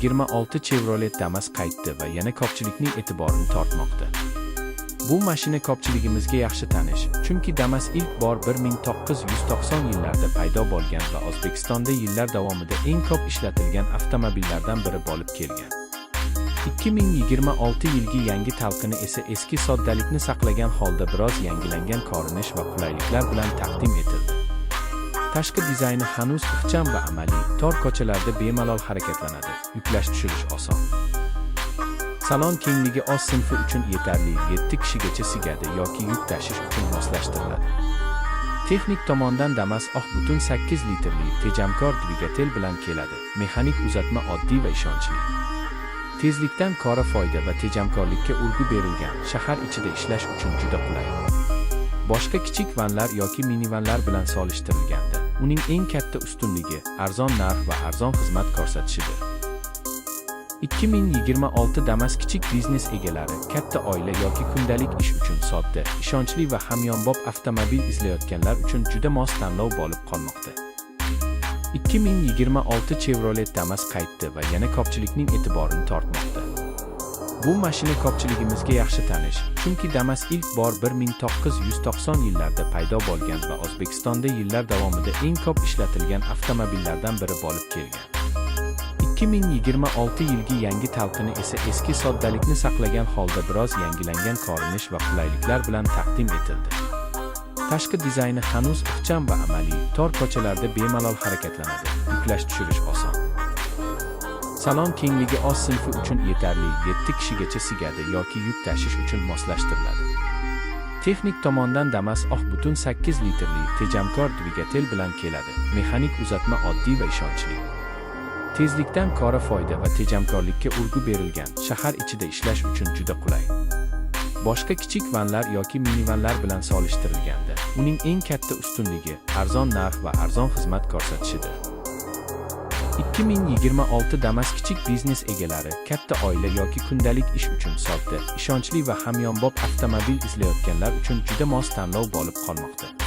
2026 Chevrolet Damas qaytdi va yana ko'pchilikning e'tiborini tortmoqda. Bu mashina ko'pchiligimizga yaxshi tanish, chunki Damas ilk bor 1990 yillarda paydo bo'lgan va O'zbekistonda yillar davomida eng ko'p ishlatilgan avtomobillardan biri bo'lib kelgan. 2026 yilgi yangi talqini esa eski soddalikni saqlagan holda biroz yangilangan ko'rinish va qulayliklar bilan taqdim etildi. Tashqi dizayni hanuz ixcham va amaliy, tor ko'chalarda bemalol harakatlanadi, yuklash tushirish oson. Salon kengligi oz sinfi uchun yetarli, 7 kishigacha sigadi yoki yuk tashish uchun moslashtiriladi. Texnik tomondan Damas butun 8 litrli tejamkor dvigatel bilan keladi. Mexanik uzatma oddiy va ishonchli. Tezlikdan ko'ra foyda va tejamkorlikka urg'u berilgan, shahar ichida ishlash uchun juda qulay. Boshqa kichik vanlar yoki minivanlar bilan solishtirilganda, uning eng katta ustunligi arzon narx va arzon xizmat ko'rsatishidir. 2026 Damas kichik biznes egalari, katta oila yoki kundalik ish uchun sodda, ishonchli va hamyonbop avtomobil izlayotganlar uchun juda mos tanlov bo'lib qolmoqda. 2026 Chevrolet Damas qaytdi va yana ko'pchilikning e'tiborini tortmoqda. Bu mashina ko'pchiligimizga yaxshi tanish, chunki Damas ilk bor 1990 yillarda paydo bo'lgan va O'zbekistonda yillar davomida eng ko'p ishlatilgan avtomobillardan biri bo'lib kelgan. 2026 yilgi yangi talqini esa eski soddalikni saqlagan holda biroz yangilangan ko'rinish va qulayliklar bilan taqdim etildi. Tashqi dizayni hanuz ixcham va amaliy, tor ko'chalarda bemalol harakatlanadi, yuklash tushirish oson. Salon kengligi oz sinfi uchun yetarli, 7 kishigacha sigadi yoki yuk tashish uchun moslashtiriladi. Texnik tomondan Damas butun 8 litrli tejamkor dvigatel bilan keladi. Mexanik uzatma oddiy va ishonchli. Tezlikdan ko'ra foyda va tejamkorlikka urg'u berilgan, shahar ichida ishlash uchun juda qulay. Boshqa kichik vanlar yoki minivanlar bilan solishtirilganda, uning eng katta ustunligi arzon narx va arzon xizmat ko'rsatishidir. 2026 Damas kichik biznes egalari, katta oila yoki kundalik ish uchun sodda, ishonchli va hamyonbop avtomobil izlayotganlar uchun juda mos tanlov bo'lib qolmoqda.